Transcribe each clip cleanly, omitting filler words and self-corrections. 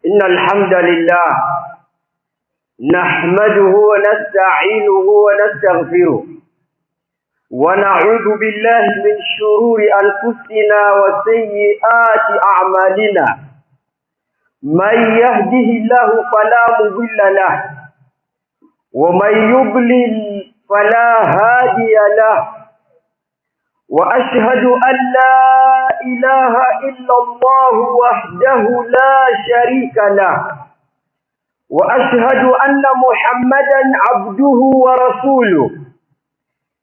إن الحمد لله نحمده ونستعينه ونستغفره ونعوذ بالله من شرور أنفسنا وسيئات أعمالنا. من يهده الله فلا مضل له ومن يضلل فلا هادي له، وأشهد أن لا إله إلا الله وحده لا شريك له، وأشهد أن محمدا عبده ورسوله.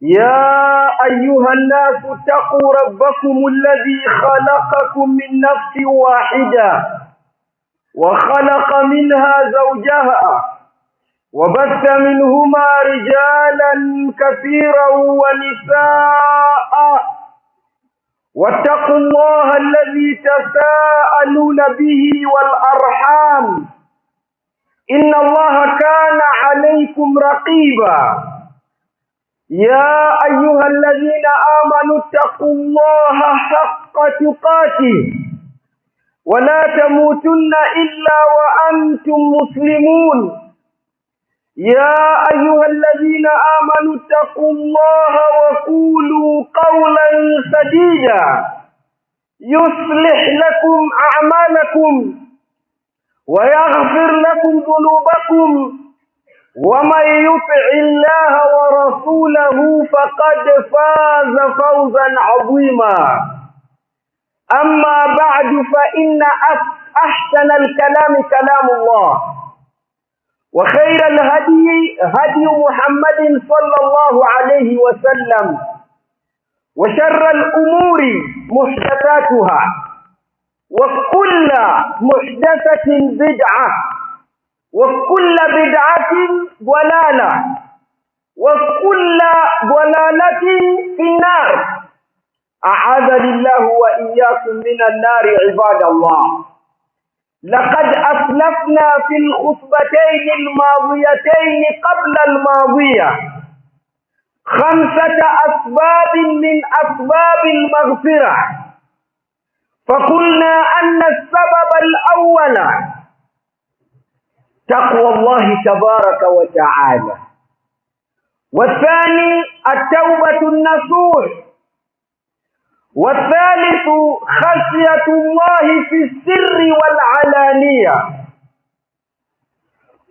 يا أيها الناس اتقوا ربكم الذي خلقكم من نفس واحدة وخلق منها زوجها وبث منهما رجالا كثيرا ونساء، واتقوا الله الذي تساءلون به والأرحام إن الله كان عليكم رقيبا. يا أيها الذين آمنوا اتقوا الله حق تقاته ولا تموتن إلا وأنتم مسلمون. يا أيها الذين آمنوا اتقوا الله وقولوا قولا سديدا يصلح لكم أعمالكم ويغفر لكم ذنوبكم، ومن يطع الله ورسوله فقد فاز فوزا عظيما. أما بعد، فإن أحسن الكلام كلام الله، وخير الهدي هدي محمد صلى الله عليه وسلم، وشر الأمور محدثاتها، وكل محدثة بدعة، وكل بدعة ضلالة، وكل ضلالة في النار. أعاذني الله وإياكم من النار عباد الله. لقد أسلفنا في الخطبتين الماضيتين قبل الماضية 5 أسباب من أسباب المغفرة، فقلنا أن السبب الأول تقوى الله تبارك وتعالى، والثاني التوبة النصوح، والثالث خشية الله في السر والعلانية،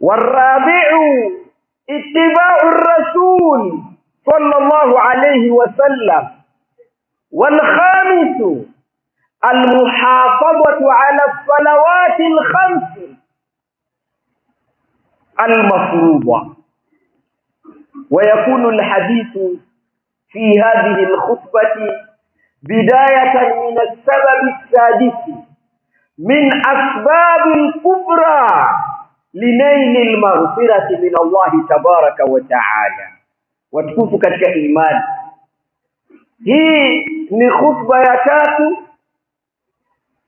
والرابع اتباع الرسول صلى الله عليه وسلم، والخامس المحافظة على الصلوات الخمس المفروضة. ويكون الحديث في هذه الخطبة بداية من السبب السادس من أسباب الكبرى لنيل المغفرة من الله تبارك وتعالى. وتكون katika imani. Hii ni khutba ya 3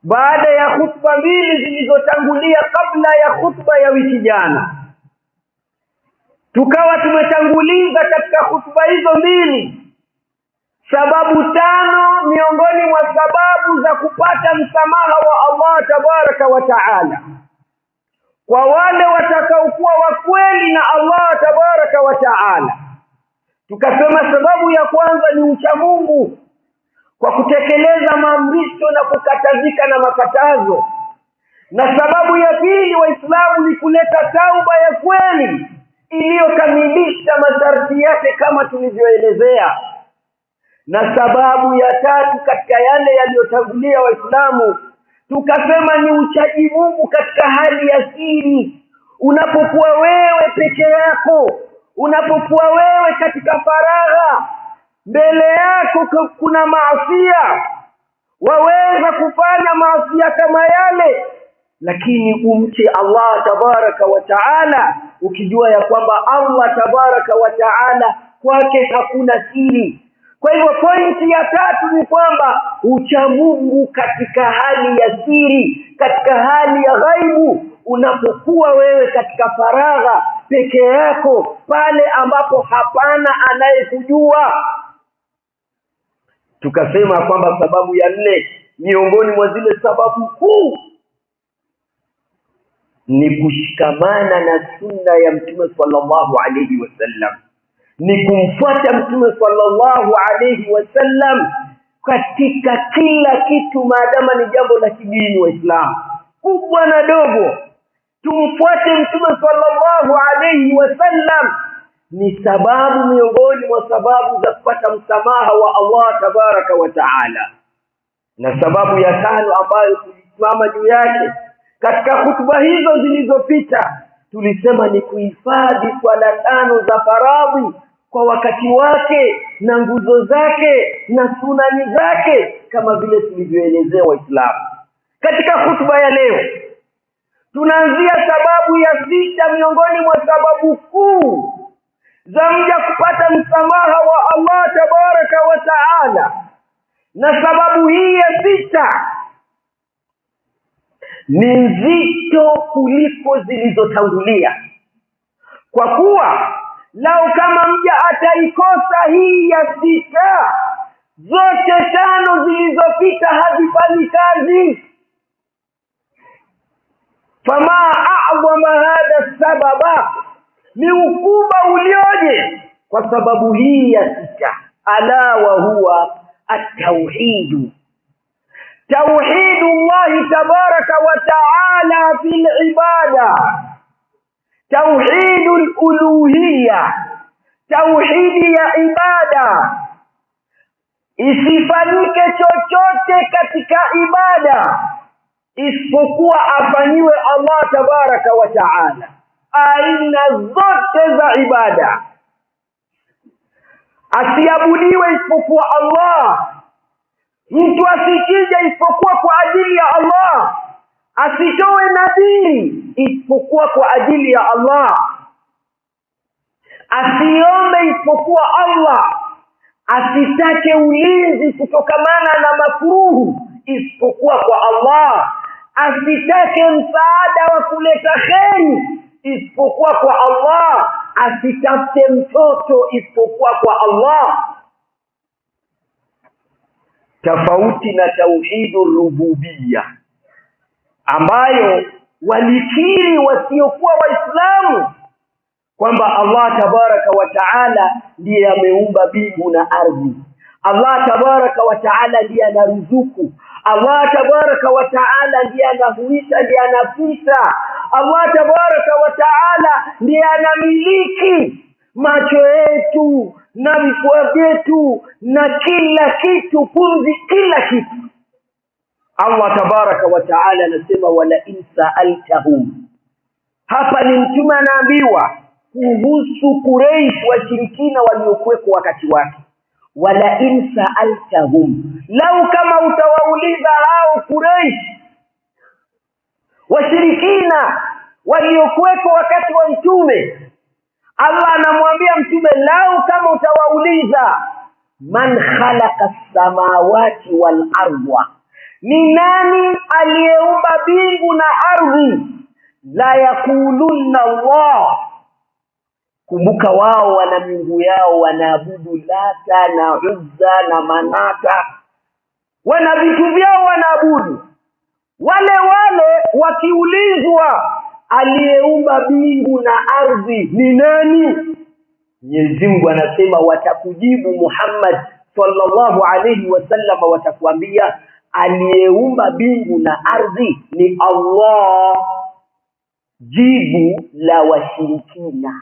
baada ya khutba 2 zilizotangulia kabla ya khutba ya wiki jana. Tukawa tumetanguliza katika khutba hizo 2 sababu 5 miongoni mwa sababu za kupata msamaha wa Allah tabaraka wa taala kwa wale watakaokuwa wakweli na Allah tabaraka wa taala. Tukasema sababu ya kwanza ni uchamungu kwa kutekeleza maamrisho na kukatazika na makatazo, na sababu ya pili Waislamu ni kuleta tauba ya kweli iliyokamilisha masharti yake kama tulivyoelezea, na sababu ya 3 katika yale yaliyotangulia Waislamu tukasema ni uchaji Mungu katika hali ya siri. Unapokuwa wewe peke yako, unapokuwa wewe katika faragha, mbele yako kuna maasiya, waweza kufanya maasiya kama yale, lakini umche Allah tabaraka wa taala ukijua ya kwamba Allah tabaraka wa taala kwake hakuna siri. Kwa hivyo pointi ya 3 ni kwamba ucha Mungu katika hali ya siri, katika hali ya ghaibu, unapokuwa wewe katika faragha peke yako, pale ambapo hapana anayekujua. Tukasema kwamba sababu ya 4 miongoni mwa zile sababu kuu ni kushikamana na sunna ya Mtume sallallahu alayhi wasallam, ni kumfuata Mtume sallallahu alayhi wasallam katika kila kitu, maadama ni jambo la kidini. Waislamu kubwa na dogo, tumfuate Mtume sallallahu alayhi wasallam. Ni sababu miongoni mwa sababu za kupata msamaha wa Allah tabaraka wa taala. Na sababu ya tano ambayo tulisimama juu yake katika hutuba hizo zilizopita, tulisema ni kuhifadhi swala tano za faradhi kwa wakati wake na nguzo zake na sunani zake, kama vile tulivyoelezea Waislamu. Katika hutuba ya leo tunaanzia sababu ya sita miongoni mwa sababu kuu za mja kupata msamaha wa Allah tabaraka wa taala. Na sababu hii ya sita ni nzito kuliko zilizotangulia, kwa kuwa lau kama mja ataikosa hii ya sita, zote tano zilizopita hazifanyi kazi. Fama a'zama hadha sababa, ni ukubwa ulioje kwa sababu hii ya sita. Ala wa huwa at-tauhid, توحيد الله تبارك وتعالى في العبادة، توحيد الألوهية، توحيد ya ibada. Isifanyike chochote katika ibada isipokuwa afanyiwe Allah tabaraka wa taala. Aina zote za ibada asiabudiwe isipokuwa Allah. Mtu asikije isipokuwa kwa ajili ya Allah, asitoe nadhiri isipokuwa kwa ajili ya Allah, asiombe isipokuwa Allah, asitake ulinzi kutokamana na makruhu isipokuwa kwa Allah, asitake msaada wa kuleta kheri isipokuwa kwa Allah, asitafute mtoto isipokuwa kwa Allah. Tofauti na tauhidur rububiyya ambayo walikiri wasiokuwa Waislamu kwamba Allah tabaraka wa taala ndiye ameumba mbingu na ardhi, Allah tabaraka wa taala ndiye anaruzuku, Allah tabaraka wa taala ndiye anahuisha, ndiye anafisha, Allah tabaraka wa taala ndiye anamiliki macho yetu na vifua vyetu na kila kitu, pumzi, kila kitu. Allah tabaraka wa taala anasema wala in sa'altahum. Hapa ni mtume anaambiwa kuhusu Quraysh, washirikina waliokuwepo wakati wake. Wala in sa'altahum, lau kama utawauliza hao Quraysh, washirikina waliokuwepo wakati wa mtume, Allah anamwambia mtume, lau kama utawauliza man khalaqa as-samawati wal ardha, ni nani aliyeumba mbingu na ardhi, la yakulunna Allah. Kumbuka wao wana miungu yao, wanaabudu Lata na Uzza na Manata, wana vitu vyao wanaabudu. Wale wakiulizwa aliyeumba mbingu na ardhi ni nani, Mwenyezi Mungu anasema watakujibu Muhammad sallallahu alayhi wasallam, watakuambia aliyeumba mbingu na ardhi ni Allah. Jibu la washirikina.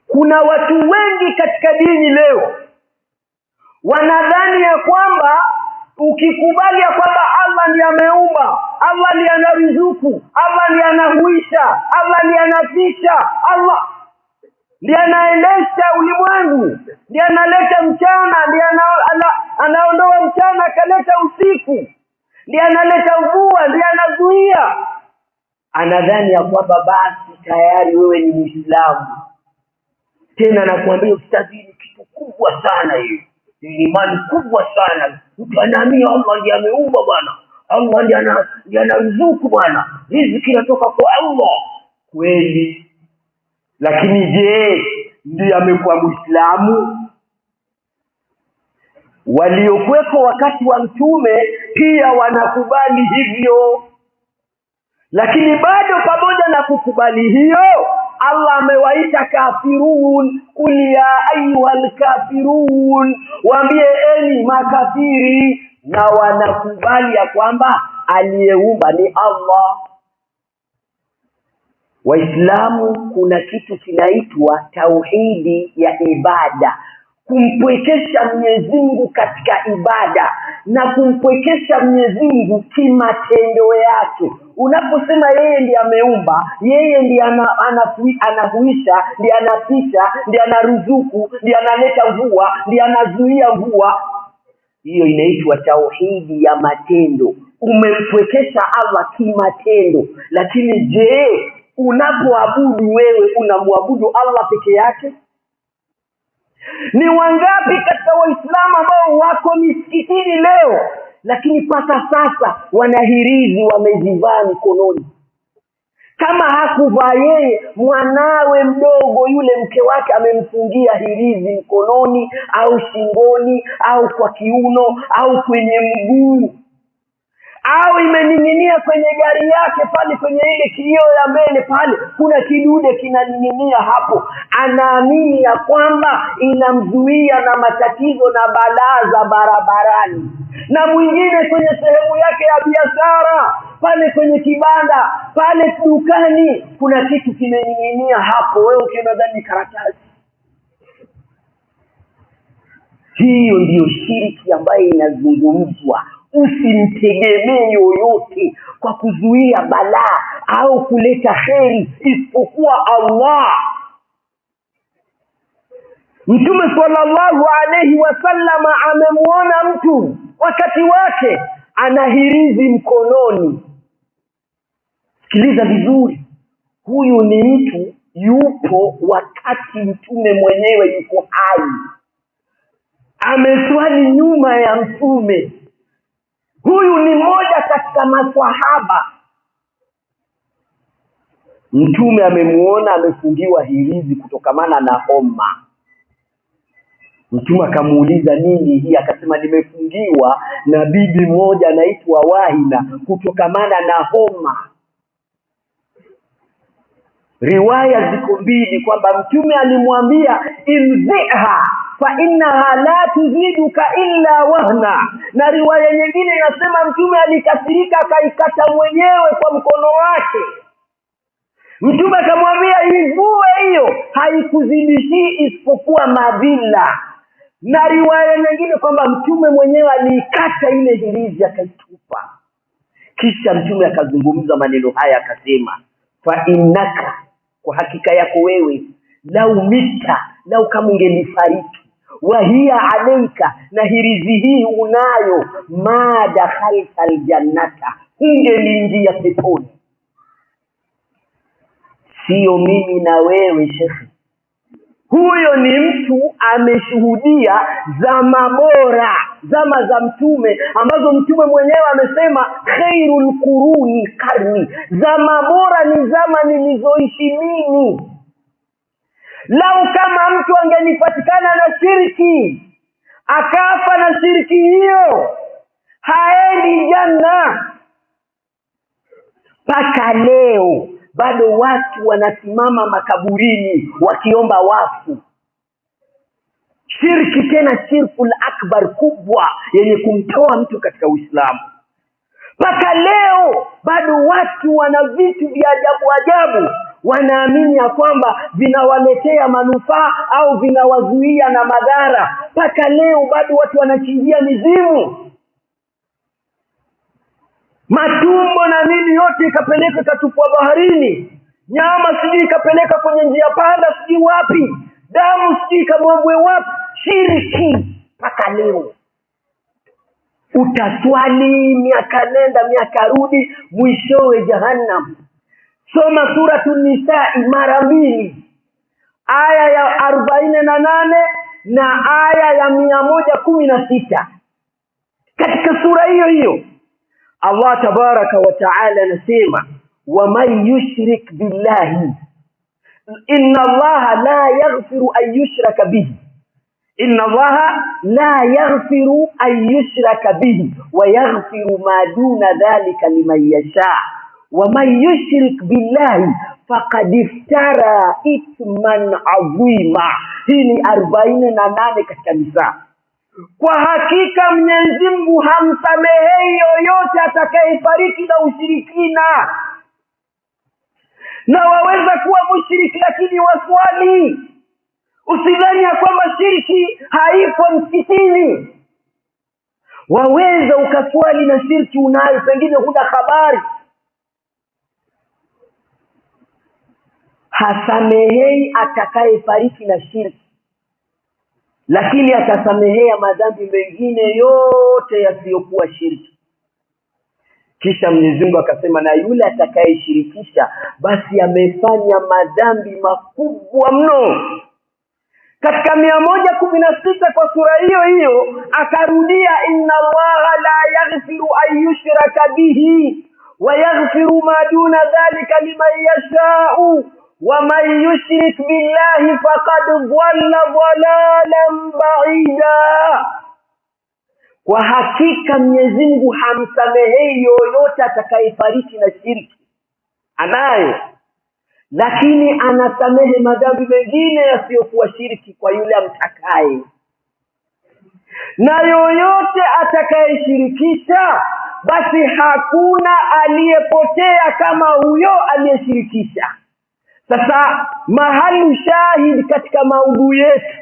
Kuna watu wengi katika dini leo wanadhani ya kwamba ukikubali ya kwamba Allah ndiye ameumba, Allah ndiye anaruzuku, Allah ndiye anahuisha, Allah ndiye anafisha, Allah ndiye anaendesha ulimwengu, ndiye analeta mchana, ndiye anaondoa mchana akaleta usiku, ndiye analeta mvua, ndiye anazuia, anadhani ya kwamba basi tayari wewe ni Muislamu. Tena nakwambia ustadhi, ni kitu kubwa sana hiyo, ni imani kubwa sana. Mtu anaamini Allah ndiye ameumba bwana, Allah ndiye anaruzuku bwana, riziki inatoka kwa Allah. Kweli, lakini je, ndiye amekuwa Muislamu? Waliokuwepo wakati wa mtume pia wanakubali hivyo. Lakini bado pamoja na kukubali hiyo, Allah amewaita kafirun. Qul ya ayyuhal kafirun, waambie enyi makafiri. Na wanakubali ya kwamba aliyeumba ni Allah. Waislamu, kuna kitu kinaitwa tauhidi ya ibada, kumpwekesha Mwenyezi Mungu katika ibada na kumpwekesha Mwenyezi Mungu kimatendo yake. Unaposema yeye ndiye ameumba, yeye ndiye anahuisha, ndiye anapisha, ndiye anaruzuku, ndiye analeta mvua, ndiye anazuia mvua, hiyo inaitwa tauhidi ya matendo. Umempwekesha Allah kimatendo. Lakini je, unapoabudu wewe unamwabudu Allah peke yake? Ni wangapi katika Waislamu ambao wako misikitini leo, lakini pata sasa wanahirizi wamezivaa mikononi? Kama hakuvaa yeye, mwanawe mdogo yule mke wake amemfungia hirizi mkononi au shingoni au kwa kiuno au kwenye mguu, au imening'inia kwenye gari yake pale kwenye ile kioo ya mbele pale kuna kidude kinaning'inia hapo. Anaamini ya kwamba inamzuia na matatizo na balaa za barabarani. Na mwingine kwenye sehemu yake ya biashara pale kwenye kibanda pale dukani kuna kitu kimening'inia hapo, wewe ukinadhani karatasi. Hiyo ndiyo shiriki ambayo inazungumzwa. Usimtegemee yoyote kwa kuzuia balaa au kuleta kheri isipokuwa Allah. Mtume sallallahu alayhi wasallam amemuona mtu wakati wake ana hirizi mkononi. Sikiliza vizuri, huyu ni mtu yupo wakati mtume mwenyewe yuko hai, ameswali nyuma ya mtume. Huyu ni mmoja katika maswahaba. Mtume amemuona amefungiwa hirizi kutokamana na homa. Mtume akamuuliza nini hii? Akasema nimefungiwa na bibi moja anaitwa Wahina kutokamana na homa. Riwaya ziko mbili kwamba mtume alimwambia imziha fa innaha la tuziduka illa wahna, na riwaya nyingine inasema mtume alikasirika akaikata mwenyewe kwa mkono wake. Mtume akamwambia ivue hiyo, haikuzidishi isipokuwa madhila. Na riwaya nyingine kwamba mtume mwenyewe alikata ile hirizi akaitupa. Kisha mtume akazungumza maneno haya akasema, fa innaka, kwa hakika yako wewe, lau mita, lau kama ungelifariki, wa hiya alayka, na hirizi hii unayo, ma dakhalta aljannata, ungeliingia peponi. Sio mimi na wewe shekhi. Huyo ni mtu ameshuhudia zama bora, zama za mtume ambazo mtume mwenyewe amesema khairul quruni karni, zama bora ni zama nilizoishi mimi. Lau kama mtu angenipatikana na shirki akafa na shirki hiyo, haendi janna. Paka leo bado watu wanasimama makaburini wakiomba wafu. Shirki, tena shirkul akbar, kubwa, yenye kumtoa mtu katika Uislamu. Paka leo bado watu wana vitu vya ajabu ajabu, wanaamini ya kwamba vinawaletea manufaa au vinawazuia na madhara. Paka leo bado watu wanachinjia mizimu. Matumbo na nini yote ikapeleka katupwa baharini. Nyama sijui ikapeleka kwenye njia panda sijui wapi. Damu sijui ikamwagwe wapi. Shiriki mpaka leo. Utaswali miaka nenda miaka rudi, mwishowe jahannam. Soma suratul Nisaa mara 2, aya ya 48 na aya ya 116. Katika sura hiyo hiyo Allah tabaraka wa taala anasema, wa man yushrik billahi inna Allah la yaghfiru an yushraka bihi, inna Allah la yaghfiru an yushraka bihi wa yaghfiru ma duna dhalika liman yasha. waman yushrik billahi faqad iftara ithman azima. Hii ni 48 katika Nisa. Kwa hakika Mwenyezi Mungu hamsamehei yoyote atakayefariki na ushirikina. Na waweza kuwa mushriki lakini waswali. Usidhani ya kwamba shirki haipo msikitini. Waweza ukaswali na shirki unayo, pengine huna habari. Hasamehei atakayefariki na shirki, lakini atasamehea madhambi mengine yote yasiyokuwa shirki. Kisha Mwenyezi Mungu akasema, na yule atakayeshirikisha basi amefanya madhambi makubwa mno. Katika 116 kwa sura hiyo hiyo akarudia, inna Allaha la yaghfiru an yushraka bihi wa yaghfiru ma duna dhalika liman yasha'u wa man yushrik billahi faqad dhalla dhalalan ba'ida. Kwa hakika Mwenyezi Mungu hamsamehei yoyote atakayefariki na shirki. Anaye, lakini anasamehe madhambi mengine yasiyokuwa shirki kwa yule amtakaye. Na yoyote atakayeshirikisha basi hakuna aliyepotea kama huyo aliyeshirikisha. Sasa mahali shahidi katika maudhui yetu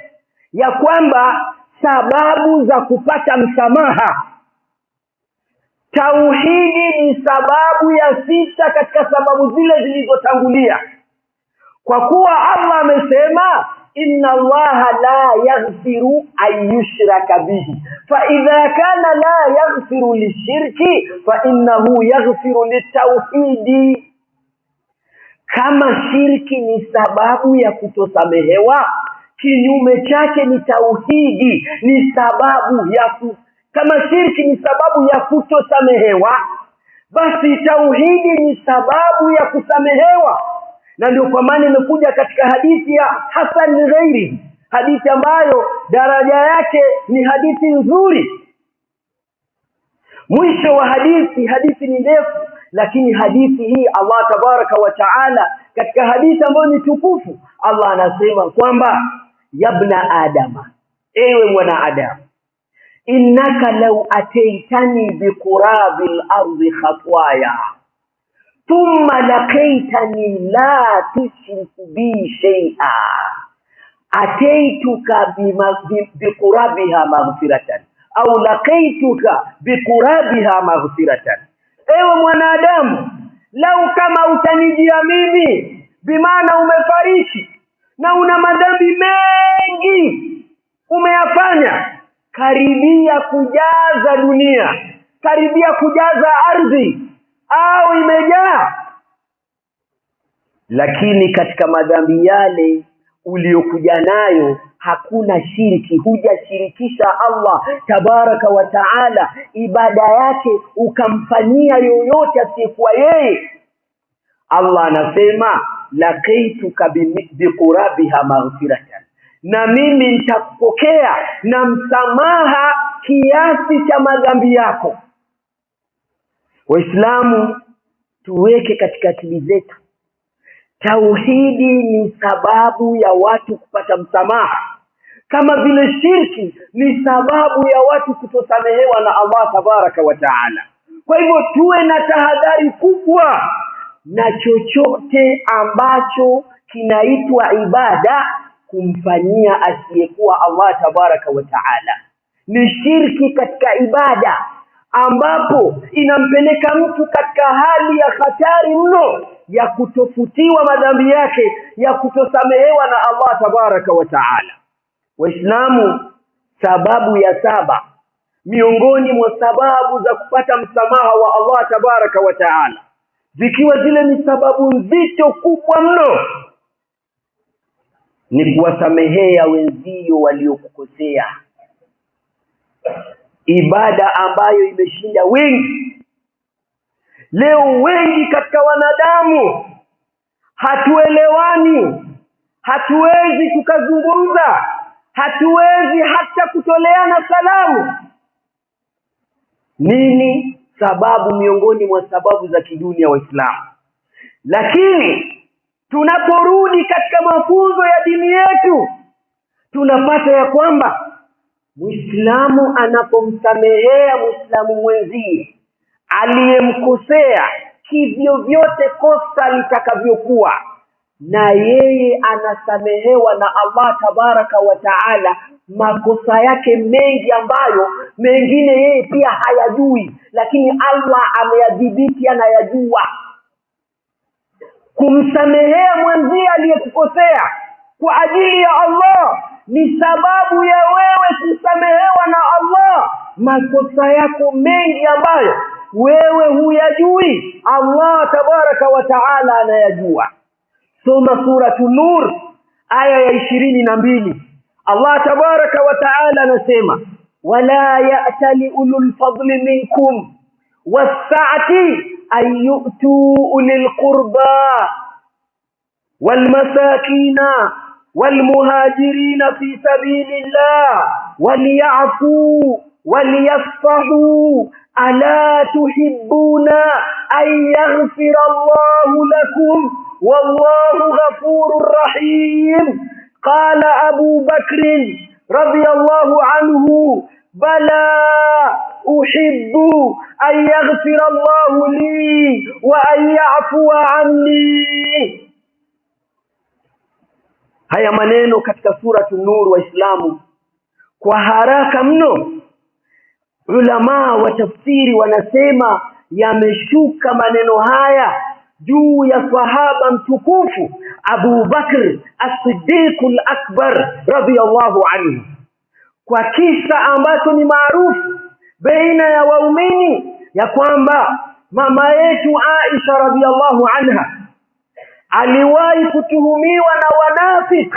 ya kwamba sababu za kupata msamaha, tauhidi ni sababu ya 6 katika sababu zile zilizotangulia. Kwa kuwa Allah amesema, inna Allaha la yaghfiru an yushraka bihi fa idha kana la yaghfiru lishirki fa innahu yaghfiru litauhidi. Kama shirki ni sababu ya kutosamehewa, kinyume chake ni tauhidi, ni sababu ya kama shirki ni sababu ya kutosamehewa, basi tauhidi ni sababu ya kusamehewa. Na ndio kwa maana imekuja katika hadithi ya Hasan ghairi, hadithi ambayo daraja yake ni hadithi nzuri. Mwisho wa hadithi ni ndefu, lakini hadithi hii Allah tabaraka wa taala katika hadithi ambayo ni tukufu, Allah anasema kwamba, yabna adama, ewe mwana Adam, innaka law ataitani biqurabil ardi khatwaya thumma laqaitani la tushriku bi shay'a ataituka biqurabiha maghfiratan au laqaituka biqurabiha maghfiratan. Ewe mwanadamu, lau kama utanijia mimi, bimaana umefariki na una madhambi mengi umeyafanya, karibia kujaza dunia, karibia kujaza ardhi au imejaa, lakini katika madhambi yale uliokuja nayo hakuna shirki, hujashirikisha Allah tabaraka wa taala ibada yake ukamfanyia yoyote asiyekuwa yeye. Allah anasema, laqaituka biqurabiha maghfiratan, na mimi nitakupokea na msamaha kiasi cha madhambi yako. Waislamu, tuweke katika akili zetu, tauhidi ni sababu ya watu kupata msamaha, kama vile shirki ni sababu ya watu kutosamehewa na Allah tabaraka wa taala. Kwa hivyo tuwe na tahadhari kubwa na chochote ambacho kinaitwa ibada kumfanyia asiyekuwa Allah tabaraka wa taala. Ni shirki katika ibada ambapo inampeleka mtu katika hali ya hatari mno ya kutofutiwa madhambi yake, ya kutosamehewa na Allah tabaraka wa taala. Waislamu, sababu ya 7 miongoni mwa sababu za kupata msamaha wa Allah tabaraka wa taala, zikiwa zile ni sababu nzito kubwa mno, ni kuwasamehea wenzio waliokukosea. Ibada ambayo imeshinda wengi. Leo wengi katika wanadamu hatuelewani, hatuwezi tukazungumza, hatuwezi hata kutoleana salamu. Nini? sababu miongoni mwa sababu za kidunia Waislamu. Lakini tunaporudi katika mafunzo ya dini yetu, tunapata ya kwamba Muislamu anapomsamehea Muislamu mwenzie aliyemkosea kivyo vyote kosa litakavyokuwa, na yeye anasamehewa na Allah tabaraka wa taala makosa yake mengi ambayo mengine yeye pia hayajui, lakini Allah ameyadhibiti, anayajua. Kumsamehea mwenzie aliyekukosea kwa ajili ya Allah ni sababu ya wewe kusamehewa na Allah makosa yako mengi ambayo wewe huyajui, Allah tabaraka wa taala anayajua. Soma Suratu Nur aya ya 22. Allah tabaraka wa taala anasema, wala ya'tali ulul fadli minkum was-sa'ati an yu'tu ulil qurba wal masakina wal muhajirina fi sabilillah walyafu walyasfahu ala tuhibbuna an yaghfira Allahu lakum wallahu ghafurur rahim. Qala Abu Bakr radiyallahu anhu, bala uhibbu an yaghfira Allahu li wa an ya'fuwa anni. Haya maneno katika Suratu Nur, Waislamu, kwa haraka mno ulama wa tafsiri wanasema yameshuka maneno haya juu ya sahaba mtukufu Abu Bakr as-Siddiq al-Akbar radiyallahu anhu, kwa kisa ambacho ni maarufu baina ya waumini ya kwamba mama yetu Aisha radiyallahu anha aliwahi kutuhumiwa na wanafiki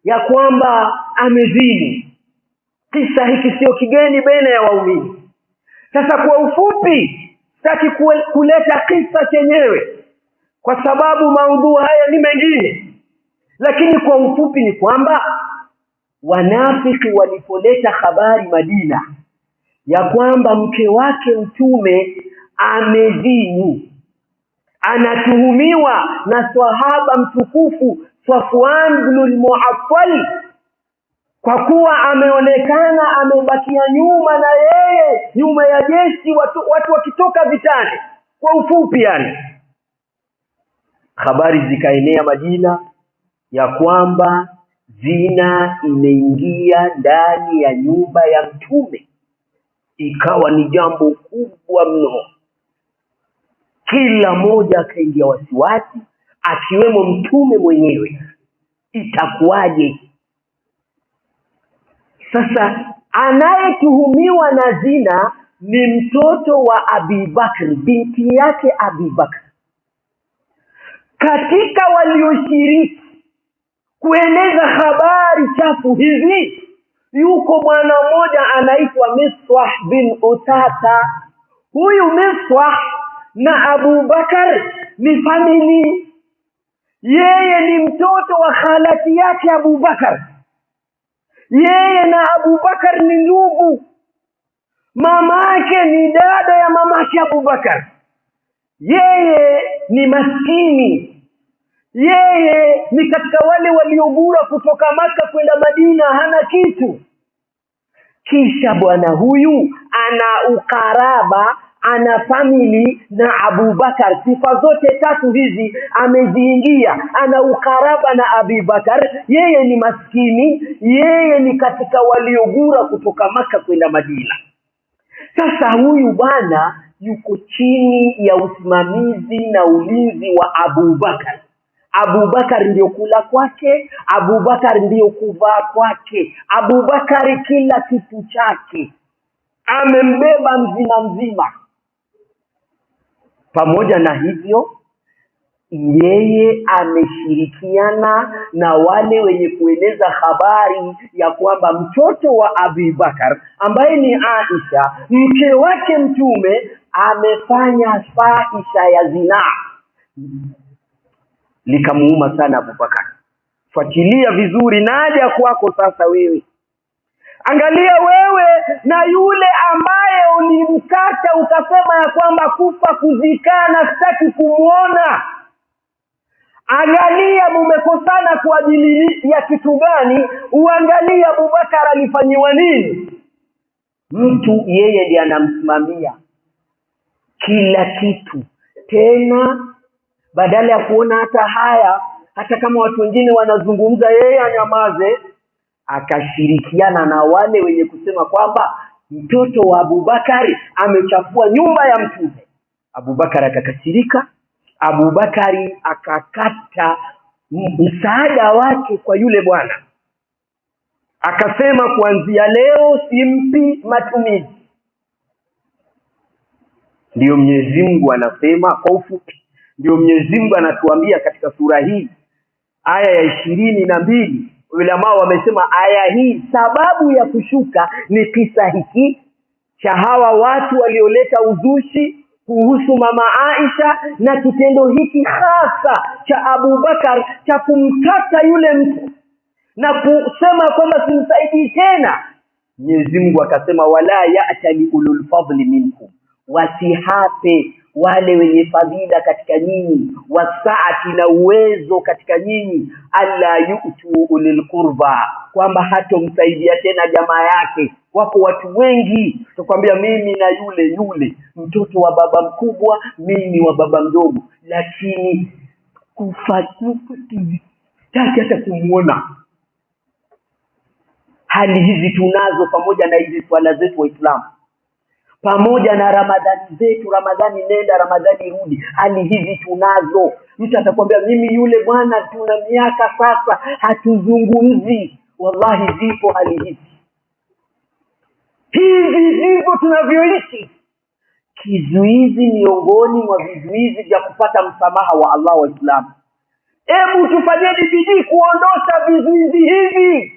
ya kwamba amezini. Kisa hiki sio kigeni baina ya waumini. Sasa kwa ufupi, sitaki kuleta kisa chenyewe kwa sababu maudhui haya ni mengine, lakini kwa ufupi ni kwamba wanafiki walipoleta habari Madina ya kwamba mke wake Mtume amezini, anatuhumiwa na sahaba mtukufu Safwan ibn al-Mu'attal, kwa kuwa ameonekana amebakia nyuma na yeye nyuma ya jeshi, watu wakitoka vitani. Kwa ufupi yani, habari zikaenea Madina ya kwamba zina imeingia ndani ya nyumba ya Mtume. Ikawa ni jambo kubwa mno, kila mmoja akaingia wasiwasi, akiwemo Mtume mwenyewe. Itakuwaje? Sasa anayetuhumiwa na zina ni mtoto wa Abi Bakr, binti yake Abi Bakr. Katika walioshiriki kueneza habari chafu hizi yuko bwana mmoja anaitwa Miswah bin Utata. Huyu Miswah na Abu Bakar ni famili. Yeye ni mtoto wa khalati yake Abu Bakar. Yeye na Abu Bakar ni ndugu. Mama yake ni dada ya mamake Abu Bakar. Yeye ni maskini. Yeye ni katika wale waliogura kutoka Maka kwenda Madina, hana kitu. Kisha bwana huyu ana ukaraba, ana famili na Abu Bakar. Sifa zote tatu hizi ameziingia. Ana ukaraba na Abu Bakar, yeye ni maskini, yeye ni katika waliogura kutoka Maka kwenda Madina. Sasa huyu bwana yuko chini ya usimamizi na ulinzi wa Abu Bakar. Abu Bakar ndio kula kwake, Abu Bakar ndio kuvaa kwake, Abu Bakar kila kitu chake, amembeba mzima. Pamoja na hivyo, yeye ameshirikiana na wale wenye kueneza habari ya kwamba mtoto wa Abu Bakar ambaye ni Aisha, mke wake Mtume, amefanya fahisha ya zinaa. Likamuuma sana Abu Bakar. Fuatilia vizuri, naja kwako sasa wewe. Angalia wewe na yule ambaye ulimkata ukasema ya kwamba kufa kuzikana, sitaki kumuona. Angalia mumekosana kwa ajili ya kitu gani, uangalia Abubakar alifanyiwa nini. Mtu yeye ndiye anamsimamia kila kitu, tena badala ya kuona hata haya, hata kama watu wengine wanazungumza yeye anyamaze, akashirikiana na wale wenye kusema kwamba mtoto wa Abubakari amechafua nyumba ya Mtume. Abubakar akakasirika, Abubakari akakata msaada wake kwa yule bwana, akasema kuanzia leo simpi matumizi. Ndio Mwenyezi Mungu anasema kwa ufupi, ndio Mwenyezi Mungu anatuambia katika sura hii aya ya 22. Ulama wamesema aya hii sababu ya kushuka ni kisa hiki cha hawa watu walioleta uzushi kuhusu mama Aisha, na kitendo hiki hasa cha Abubakar cha kumkata yule mtu na kusema kwamba simsaidii tena. Mwenyezi Mungu akasema wala ya'tali ulul fadli minkum, wasihape wale wenye fadhila katika nyinyi, wasaati na uwezo katika nyinyi, alla yu'tu ulil qurba, kwamba hatomsaidia tena jamaa yake. Wako watu wengi tukwambia mimi na yule mtoto wa baba mkubwa, mimi wa baba mdogo, lakini taki hata kumuona. Hali hizi tunazo pamoja na hizi swala zetu Waislamu, pamoja na Ramadhani zetu, Ramadhani nenda Ramadhani rudi, hali hizi tunazo. Mtu atakwambia mimi yule bwana tuna miaka sasa hatuzungumzi. Wallahi zipo hali hizi, hivi ndivyo tunavyoishi. Kizuizi miongoni mwa vizuizi vya kupata msamaha wa Allah Waislamu. Hebu tufanyeni bidii kuondosha vizuizi hivi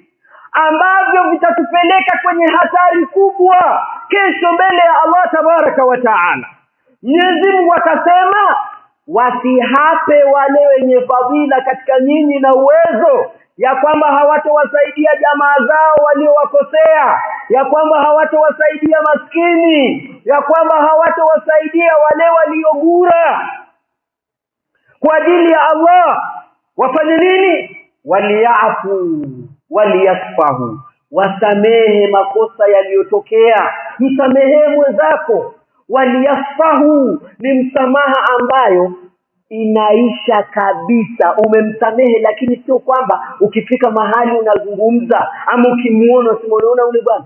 ambavyo vitatupeleka kwenye hatari kubwa kesho mbele ya Allah tabaraka wa taala. Mwenyezi Mungu akasema wasihape wale wenye fadhila katika nyinyi na uwezo, ya kwamba hawatowasaidia jamaa zao waliowakosea, ya kwamba hawatowasaidia maskini, ya kwamba hawatowasaidia wale waliogura kwa ajili ya Allah. Wafanye nini? Waliafu waliyasfahu, wasamehe makosa yaliyotokea, msamehe mwenzako. Waliyasfahu ni msamaha ambayo inaisha kabisa, umemsamehe, lakini sio kwamba ukifika mahali unazungumza ama ukimuona usimuona yule bwana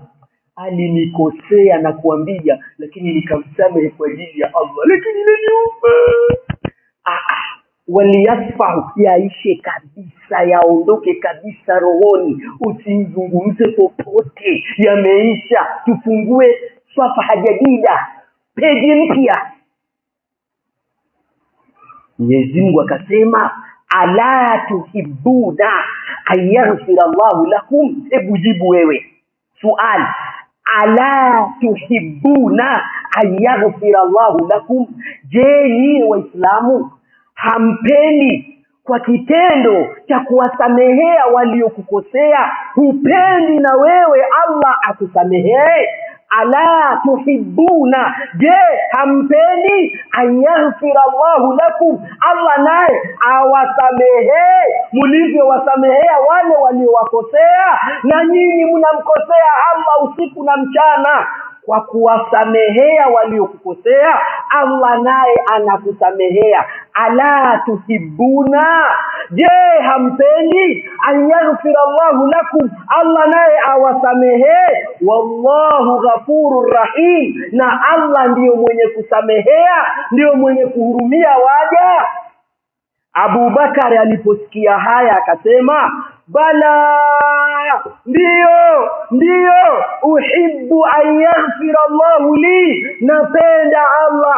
alinikosea na kuambia lakini nikamsamehe kwa ajili ya Allah, lakini niliumba. Waliyasfahu, yaishe kabisa, yaondoke kabisa rohoni, usizungumze popote, yameisha. Tufungue swafa jadida, peji mpya. Mwenyezi Mungu akasema ala tuhibuna ayaghfira Allahu lakum. Hebu jibu wewe swali, ala tuhibuna ayaghfira Allahu lakum, je ni Waislamu hampendi kwa kitendo cha kuwasamehea waliokukosea? Hupendi na wewe Allah akusamehee? Ala tuhibuna, je hampendi ayaghfira Allahu lakum, Allah naye awasamehee mulivyo wasamehea wale waliowakosea? Na nyinyi mnamkosea Allah usiku na mchana. Kwa kuwasamehea waliokukosea, Allah naye anakusamehea. Ala tuhibuna, je hampendi ayaghfira Allahu lakum, Allah naye awasamehee? Wallahu ghafurur rahim, na Allah ndiyo mwenye kusamehea, ndiyo mwenye kuhurumia waja. Abubakar aliposikia haya akasema bala, ndiyo uhibbu an yaghfira Allahu li, napenda Allah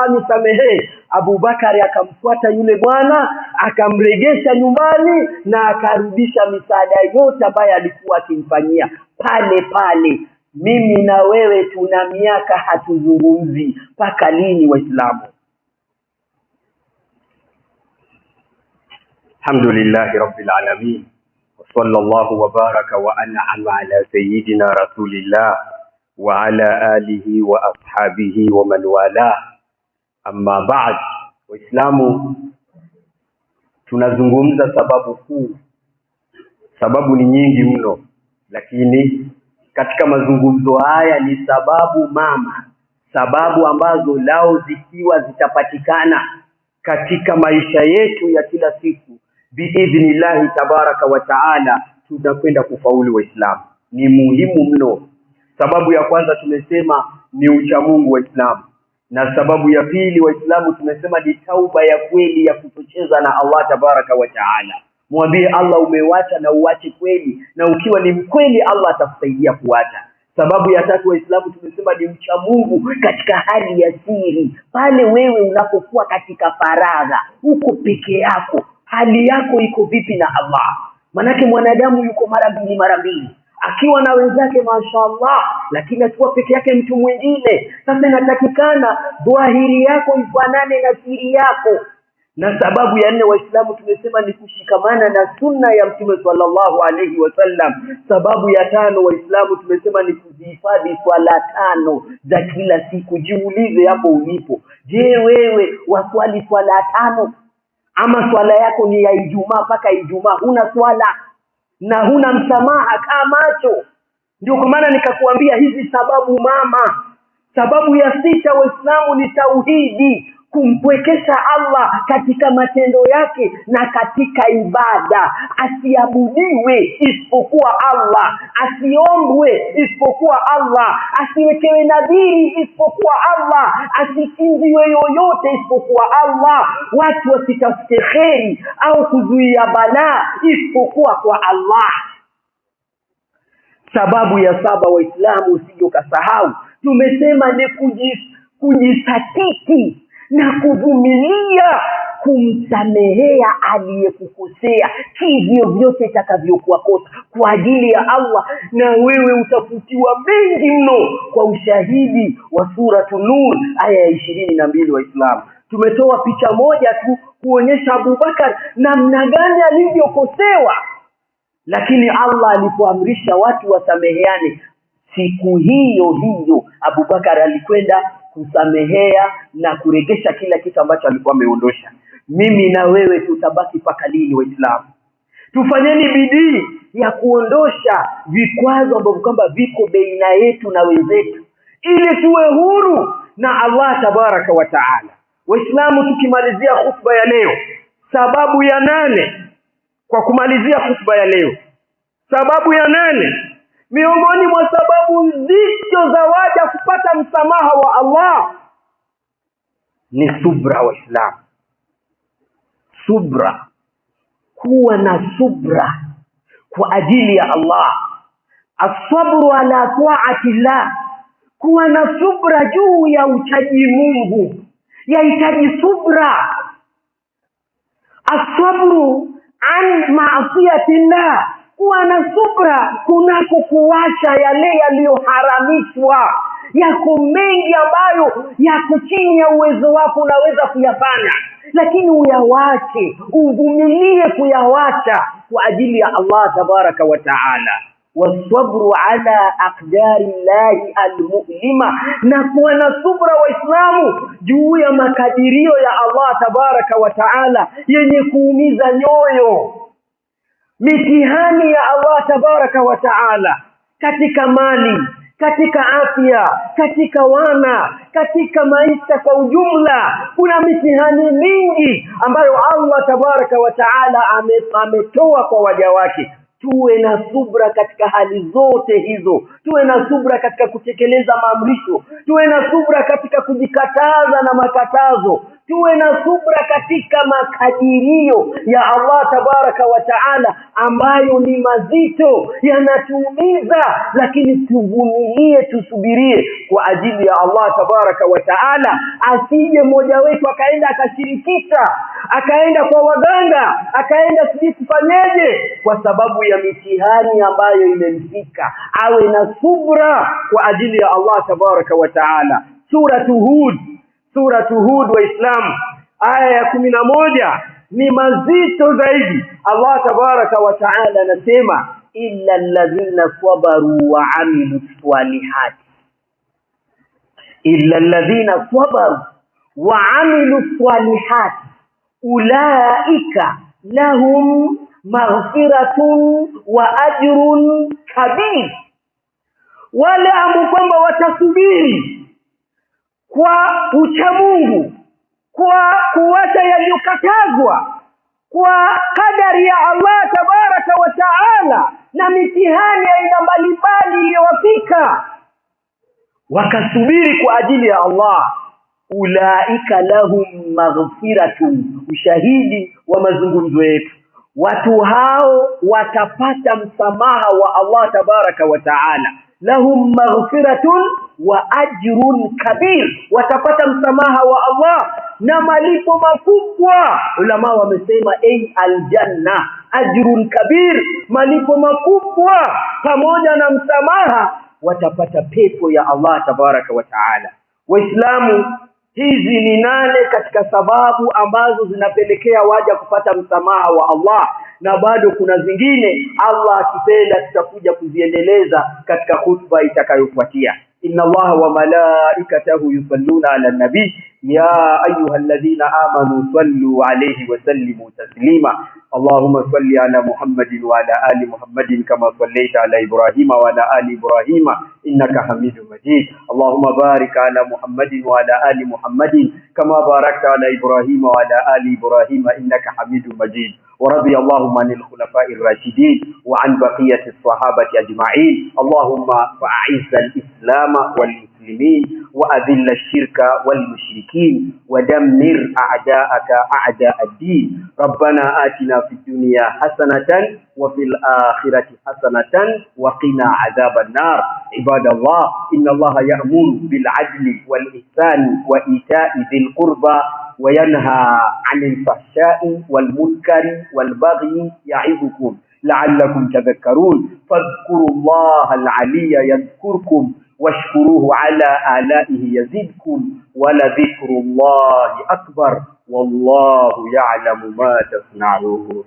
anisamehe. Abubakar akamfuata yule bwana, akamregesha nyumbani na akarudisha misaada yote ambayo alikuwa akimfanyia pale pale. Mimi na wewe tuna miaka hatuzungumzi, mpaka lini Waislamu? Alhamdulillahi rabbil alamin, wa sallallahu wa baraka wa an'ama ala sayyidina rasulillah وعلى آله وأصحابه ومن والاه. Amma ba'd. Waislamu, tunazungumza sababu kuu. Sababu ni nyingi mno, lakini katika mazungumzo haya ni sababu mama, sababu ambazo lao zikiwa zitapatikana katika maisha yetu ya kila siku, biidhnillahi tabaraka wa taala, tutakwenda kufaulu. Waislamu, ni muhimu mno. Sababu ya kwanza tumesema ni uchamungu Waislamu, na sababu ya pili Waislamu tumesema ni tauba ya kweli ya kutocheza na Allah tabaraka wa taala. Mwambie Allah umewacha na uache kweli, na ukiwa ni mkweli Allah atakusaidia kuacha. Sababu ya tatu Waislamu tumesema ni mcha Mungu katika hali ya siri, pale wewe unapokuwa katika faragha, uko peke yako, hali yako iko vipi na Allah? Manake mwanadamu yuko mara mbili, akiwa na wenzake mashaallah, lakini akiwa peke yake mtu mwingine. Sasa inatakikana dhahiri yako ifanane na siri yako. Na sababu ya nne Waislamu tumesema ni kushikamana na sunna ya Mtume sallallahu alaihi wasallam. Sababu ya tano Waislamu tumesema ni kuzihifadhi swala 5 za kila siku. Jiulize hapo ulipo, je, wewe waswali swala 5? Ama swala yako ni ya Ijumaa mpaka Ijumaa huna swala na huna msamaha kama macho? Ndio kwa maana nikakuambia hizi sababu mama. Sababu ya 6 Waislamu ni tauhidi, kumpwekesha Allah katika matendo yake na katika ibada. Asiabudiwe isipokuwa Allah, asiombwe isipokuwa Allah, asiwekewe nadhiri isipokuwa Allah, asichinjiwe yoyote isipokuwa Allah. Watu wasitafute kheri au kuzuia balaa isipokuwa kwa Allah. Sababu ya 7 Waislamu, usije ukasahau, tumesema ni kujisatiti na kuvumilia kumsamehea aliyekukosea hivyo vyote itakavyokuwa kosa kwa ajili ya Allah, na wewe utafutiwa mengi mno kwa ushahidi wa Suratu Nur aya ya 22. Waislamu, tumetoa picha moja tu kuonyesha Abubakar namna gani alivyokosewa, lakini Allah alipoamrisha watu wasameheane, siku hiyo Abubakar alikwenda kusamehea na kuregesha kila kitu ambacho alikuwa ameondosha. Mimi na wewe tutabaki paka lini Waislamu? Tufanyeni bidii ya kuondosha vikwazo ambavyo kwamba viko baina yetu na wenzetu, ili tuwe huru na Allah tabaraka wa taala. Waislamu, tukimalizia khutba ya leo, sababu ya 8, kwa kumalizia khutba ya leo, sababu ya 8 miongoni mwa sababu nzito za waja kupata msamaha wa Allah ni subra. Waislamu, subra, kuwa na subra kwa ajili ya Allah. As-sabru ala ta'atillah, kuwa na subra juu ya uchaji Mungu yahitaji subra. As-sabru an ma'siyatillah, kuwa na subra kunako kuacha yale yaliyoharamishwa. Yako mengi ambayo yako chini ya uwezo wako, unaweza kuyafanya, lakini uyawache, uvumilie kuyawacha kwa ajili ya Allah tabaraka wa taala. Wasabru ala aqdari llahi almu'lima, na kuwa na subra Waislamu juu ya makadirio ya Allah tabaraka wa taala yenye kuumiza nyoyo. Mitihani ya Allah tabaraka wa taala katika mali, katika afya, katika wana, katika maisha kwa ujumla, kuna mitihani mingi ambayo Allah tabaraka wa taala ametoa kwa waja wake. Tuwe na subra katika hali zote hizo. Tuwe na subra katika kutekeleza maamrisho, tuwe na subra katika kujikataza na makatazo, tuwe na subra katika makadirio ya Allah tabaraka wa taala ambayo ni mazito, yanatuumiza, lakini tuvumilie, tusubirie kwa ajili ya Allah tabaraka wa taala. Asije mmoja wetu akaenda akashirikisha, akaenda kwa waganga, akaenda sijui kufanyeje kwa sababu ya mitihani ambayo imemfika. Awe na subra kwa ajili ya Allah tabaraka wa taala. Suratu Hud Waislamu aya ya 11 ni mazito zaidi. Allah tabaraka wa taala anasema illa alladhina sabaru wa amilu salihati, illa alladhina sabaru wa amilu salihat ulaika lahum maghfiratun wa ajrun kabir. Wale ambao kwamba watasubiri kwa uchamungu, kwa kuacha yaliyokatazwa, kwa kadari ya Allah tabaraka wa taala na mitihani aina mbalimbali iliyowafika, wakasubiri kwa ajili ya Allah, ulaika lahum maghfiratun. Ushahidi wa mazungumzo yetu, watu hao watapata msamaha wa Allah tabaraka wa taala. Lahum maghfiratun wa ajrun kabir, watapata msamaha wa Allah na malipo makubwa. Ulama wamesema aljanna, ajrun kabir, malipo makubwa pamoja na msamaha, watapata pepo ya Allah tabaraka wa taala. Waislamu, hizi ni 8 katika sababu ambazo zinapelekea waja kupata msamaha wa Allah, na bado kuna zingine Allah akipenda tutakuja kuziendeleza katika khutba itakayofuatia. Inna Allaha wa malaikatahu yusalluna ala nabi ya ayyuhalladhina amanu sallu alayhi wa sallimu taslima. Allahumma salli ala Muhammadin wa ala ali Muhammadin kama sallaita ala Ibrahima wa ala ali Ibrahima innaka Hamidum Majid. Allahumma barik ala Muhammadin wa ala ali Muhammadin kama barakta ala Ibrahima wa ala ali Ibrahima innaka Hamidum Majid. ورضي اللهم عن الخلفاء الراشدين وعن بقية الصحابة أجمعين. اللهم فأعز الإسلام والمسلمين وأذل الشرك والمشركين ودمر أعداءك أعداء الدين. ربنا آتنا في الدنيا حسنة وفي الآخرة حسنة وقنا عذاب النار. عباد الله، إن الله يأمر بالعدل والإحسان وإيتاء ذي القربى وينهى عن الفحشاء والمنكر والبغي يعظكم لعلكم تذكرون. فاذكروا الله العلي يذكركم واشكروه على آلائه يزدكم ولذكر الله أكبر والله يعلم ما تصنعون.